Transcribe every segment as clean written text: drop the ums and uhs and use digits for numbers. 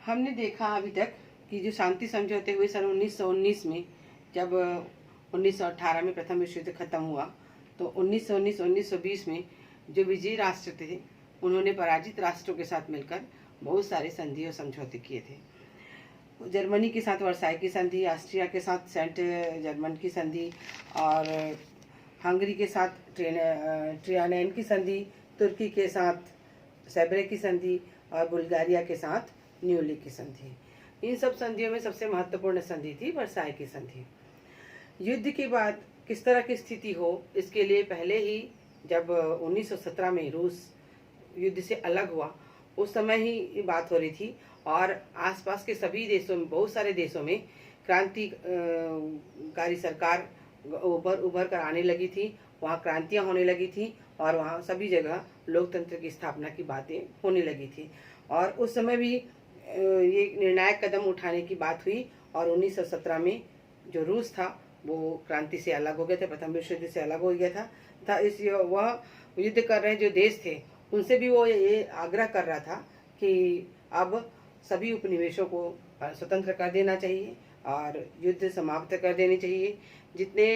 हमने देखा अभी तक कि जो शांति समझौते हुए सन 1919 में, जब 1918 में प्रथम विश्व युद्ध खत्म हुआ, तो 1919-1920 में जो विजयी राष्ट्र थे उन्होंने पराजित राष्ट्रों के साथ मिलकर बहुत सारे संधि और समझौते किए थे। जर्मनी के साथ वर्साई की संधि, ऑस्ट्रिया के साथ सेंट जर्मन की संधि, और हंगरी के साथ ट्रियानन की संधि, तुर्की के साथ सेब्रे की संधि और बुल्गारिया के साथ न्यूली की संधि। इन सब संधियों में सबसे महत्वपूर्ण संधि थी वर्साई की संधि। युद्ध के बाद किस तरह की स्थिति हो, इसके लिए पहले ही जब 1917 में रूस युद्ध से अलग हुआ, उस समय ही बात हो रही थी, और आसपास के सभी देशों में, बहुत सारे देशों में क्रांतिकारी सरकार उभर कर आने लगी थी। वहाँ क्रांतियाँ होने लगी थी और वहाँ सभी जगह लोकतंत्र की स्थापना की बातें होने लगी थी। और उस समय भी ये निर्णायक कदम उठाने की बात हुई, और 1917 में जो रूस था वो क्रांति से अलग हो गया था, प्रथम विश्व युद्ध से अलग हो गया था। इस वह युद्ध कर रहे जो देश थे उनसे भी वो ये आग्रह कर रहा था कि अब सभी उपनिवेशों को स्वतंत्र कर देना चाहिए और युद्ध समाप्त कर देनी चाहिए। जितने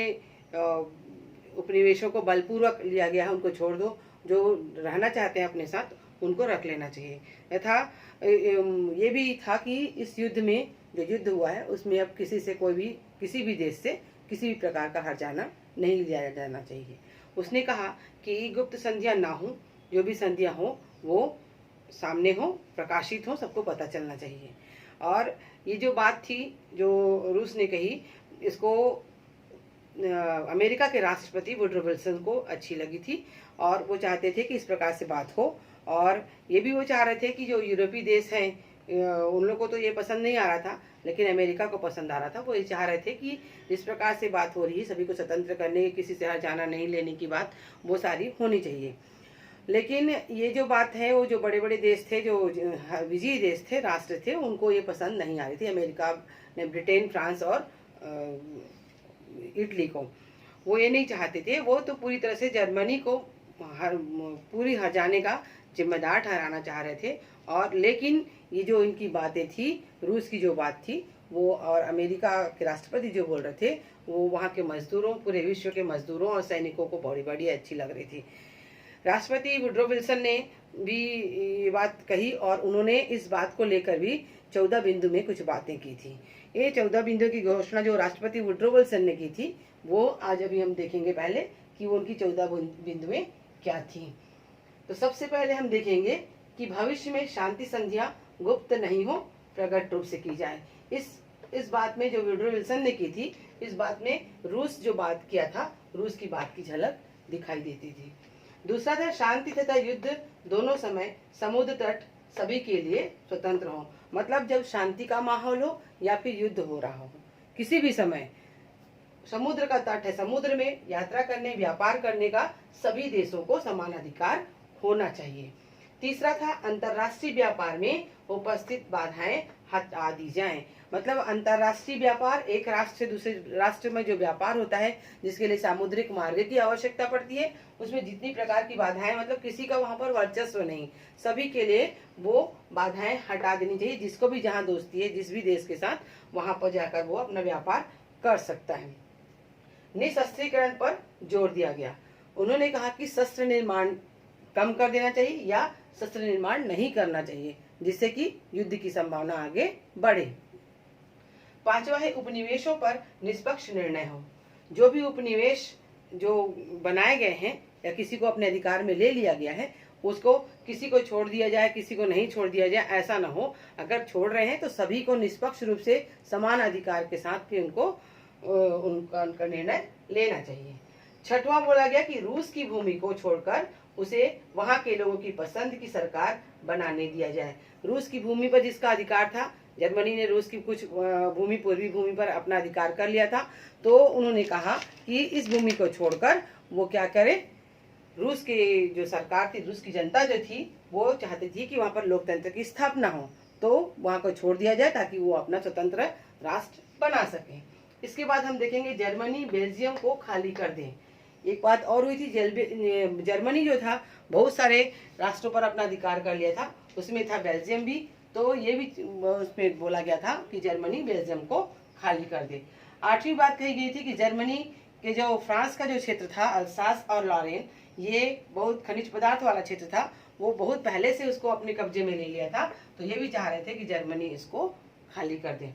उपनिवेशों को बलपूर्वक लिया गया है उनको छोड़ दो, जो रहना चाहते हैं अपने साथ उनको रख लेना चाहिए। तथा ये भी था कि इस युद्ध में जो युद्ध हुआ है उसमें अब किसी भी देश से किसी भी प्रकार का हर्जाना नहीं लिया जाना चाहिए। उसने कहा कि गुप्त संधियां ना हो, जो भी संधियां हो वो सामने हो, प्रकाशित हो, सबको पता चलना चाहिए। और ये जो बात थी जो रूस ने कही, इसको अमेरिका के राष्ट्रपति वुडरो विल्सन को अच्छी लगी थी और वो चाहते थे कि इस प्रकार से बात हो। और ये भी वो चाह रहे थे कि जो यूरोपीय देश हैं उन लोगों को तो ये पसंद नहीं आ रहा था, लेकिन अमेरिका को पसंद आ रहा था। वो ये चाह रहे थे कि जिस प्रकार से बात हो रही है, सभी को स्वतंत्र करने की, किसी से हर्जाना नहीं लेने की बात, वो सारी होनी चाहिए। लेकिन ये जो बात है, वो जो बड़े बड़े देश थे, जो विजयी देश थे, राष्ट्र थे, उनको ये पसंद नहीं आ रही थी। अमेरिका ने, ब्रिटेन, फ्रांस और इटली को वो ये नहीं चाहते थे। वो तो पूरी तरह से जर्मनी को पूरी हर्जाने का जिम्मेदार ठहराना चाह रहे थे। और लेकिन ये जो इनकी बातें थी, रूस की जो बात थी वो, और अमेरिका के राष्ट्रपति जो बोल रहे थे, वो वहाँ के मजदूरों, पूरे विश्व के मजदूरों और सैनिकों को बड़ी बड़ी अच्छी लग रही थी। राष्ट्रपति वुडरो विल्सन ने भी ये बात कही और उन्होंने इस बात को लेकर भी 14 बिंदु में कुछ बातें की थी। ये 14 बिंदु की घोषणा जो राष्ट्रपति वुडरो विल्सन ने की थी, वो आज अभी हम देखेंगे पहले कि वो उनकी 14 बिंदुएं क्या थी। तो सबसे पहले हम देखेंगे कि भविष्य में शांति संधियां गुप्त नहीं हो, प्रकट रूप से की जाए। इस बात में जो वुडरो विल्सन ने की थी, इस बात में रूस जो बात किया था, रूस की बात की झलक दिखाई देती थी। दूसरा था शांति तथा युद्ध दोनों समय समुद्र तट सभी के लिए स्वतंत्र हो। मतलब जब शांति का माहौल हो या फिर युद्ध हो रहा हो, किसी भी समय समुद्र का तट है, समुद्र में यात्रा करने, व्यापार करने का सभी देशों को समान अधिकार होना चाहिए। तीसरा था अंतर्राष्ट्रीय व्यापार में उपस्थित बाधाएं हटा दी जाएं। मतलब अंतर्राष्ट्रीय व्यापार, एक राष्ट्र से दूसरे राष्ट्र में जो व्यापार होता है, जिसके लिए सामुद्रिक मार्ग की आवश्यकता पड़ती है, उसमें जितनी प्रकार की बाधाएं, मतलब किसी का वहां पर वर्चस्व नहीं, सभी के लिए वो बाधाएं हटा देनी चाहिए। जिसको भी जहां दोस्ती है, जिस भी देश के साथ, वहां पर जाकर वो अपना व्यापार कर सकता है। निशस्त्रीकरण पर जोर दिया गया। उन्होंने कहा कि शस्त्र निर्माण कम कर देना चाहिए या शस्त्र निर्माण नहीं करना चाहिए, जिससे कि युद्ध की संभावना आगे बढ़े। पांचवा है उपनिवेशों पर निष्पक्ष निर्णय हो। जो भी उपनिवेश जो बनाए गए हैं या किसी को अपने अधिकार में ले लिया गया है, उसको किसी को छोड़ दिया जाए, किसी को नहीं छोड़ दिया जाए, ऐसा ना हो। अगर छोड़ रहे हैं तो सभी को निष्पक्ष रूप से समान अधिकार के साथ फिर उनका निर्णय लेना चाहिए। छठवां बोला गया कि रूस की भूमि को छोड़कर उसे वहां के लोगों की पसंद की सरकार बनाने दिया जाए। रूस की भूमि पर जिसका अधिकार था, जर्मनी ने रूस की कुछ भूमि, पूर्वी भूमि पर अपना अधिकार कर लिया था, तो उन्होंने कहा कि इस भूमि को छोड़कर वो क्या करे, रूस की जो सरकार थी, रूस की जनता जो थी, वो चाहती थी कि वहां पर लोकतंत्र की स्थापना हो, तो वहां को छोड़ दिया जाए ताकि वो अपना स्वतंत्र राष्ट्र बना सके। इसके बाद हम देखेंगे जर्मनी बेल्जियम को खाली कर दें। एक बात और हुई थी, जर्मनी जो था बहुत सारे राष्ट्रों पर अपना अधिकार कर लिया था, उसमें था बेल्जियम भी, तो ये भी उसमें बोला गया था कि जर्मनी बेल्जियम को खाली कर दे। 8वीं बात कही गई थी कि जर्मनी के जो फ्रांस का जो क्षेत्र था अल्सास और लॉरेन, ये बहुत खनिज पदार्थ वाला क्षेत्र था, वो बहुत पहले से उसको अपने कब्जे में ले लिया था। तो ये भी चाह रहे थे कि जर्मनी इसको खाली कर दे,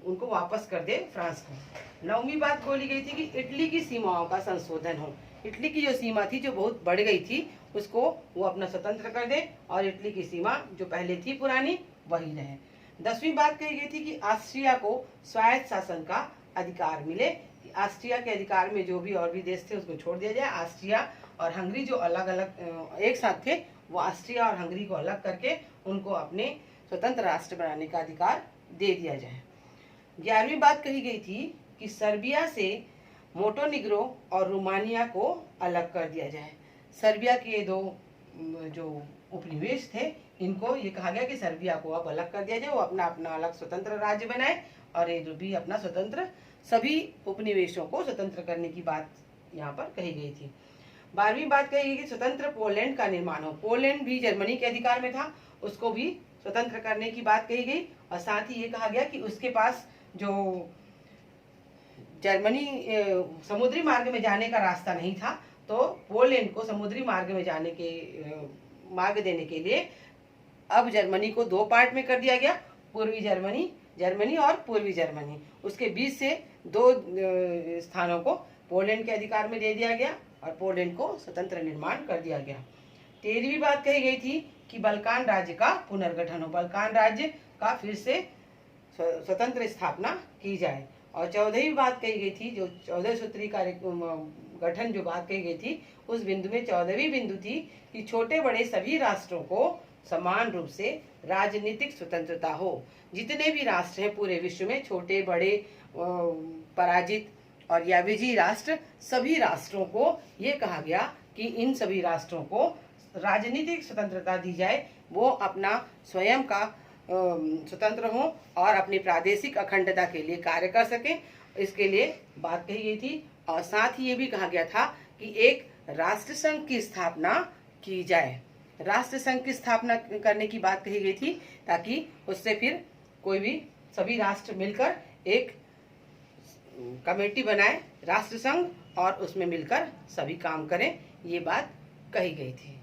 उनको वापस कर दे फ्रांस को। 9वीं बात बोली गई थी कि इटली की सीमाओं का संशोधन हो। इटली की जो सीमा थी जो बहुत बढ़ गई थी उसको वो अपना स्वतंत्र कर दे और इटली की सीमा जो पहले थी पुरानी वही रहे। 10वीं बात कही गई थी कि ऑस्ट्रिया को स्वायत्त शासन का अधिकार मिले। ऑस्ट्रिया के अधिकार में जो भी और भी देश थे उसको छोड़ दिया जाए। ऑस्ट्रिया और हंगरी जो अलग अलग एक साथ थे, वो ऑस्ट्रिया और हंगरी को अलग करके उनको अपने स्वतंत्र राष्ट्र बनाने का अधिकार दे दिया जाए। 11वीं बात कही गई थी कि सर्बिया से मोंटेनेग्रो और रोमानिया को अलग कर दिया जाए। सर्बिया के दो जो उपनिवेश थे, इनको ये कहा गया कि सर्बिया को अब अलग कर दिया जाए, वो अपना अपना अलग स्वतंत्र राज्य बनाए और ये जो भी अपना स्वतंत्र सभी उपनिवेशों को स्वतंत्र करने की बात यहाँ पर कही गई थी। 12वीं बात कही गई कि स्वतंत्र पोलैंड का निर्माण हो। पोलैंड भी जर्मनी के अधिकार में था, उसको भी स्वतंत्र करने की बात कही गई और साथ ही ये कहा गया कि उसके पास जो जर्मनी समुद्री मार्ग में जाने का रास्ता नहीं था, तो पोलैंड को समुद्री मार्ग में जाने के मार्ग देने के लिए अब जर्मनी को दो पार्ट में कर दिया गया, पूर्वी जर्मनी और पूर्वी जर्मनी। उसके बीच से दो स्थानों को पोलैंड के अधिकार में दे दिया गया और पोलैंड को स्वतंत्र निर्माण कर दिया गया। 13वीं बात कही गई थी कि बल्कान राज्य का पुनर्गठन हो, बल्कान राज्य का फिर से स्वतंत्र स्थापना की जाए। और 14वीं बात कही गई थी, जो 14 सूत्री कार्य गठन जो बात कही गई थी, उस बिंदु में 14वीं बिंदु थी कि छोटे बड़े सभी राष्ट्रों को समान रूप से राजनीतिक स्वतंत्रता हो। जितने भी राष्ट्र हैं पूरे विश्व में, छोटे बड़े पराजित और या विजयी राष्ट्र, सभी राष्ट्रों को ये कहा गया कि इन सभी राष्ट्रों को राजनीतिक स्वतंत्रता दी जाए, वो अपना स्वयं का स्वतंत्र हो और अपनी प्रादेशिक अखंडता के लिए कार्य कर सकें, इसके लिए बात कही गई थी। और साथ ही ये भी कहा गया था कि एक राष्ट्र संघ की स्थापना की जाए। राष्ट्र संघ की स्थापना करने की बात कही गई थी ताकि उससे फिर कोई भी सभी राष्ट्र मिलकर एक कमेटी बनाए राष्ट्र संघ और उसमें मिलकर सभी काम करें, ये बात कही गई थी।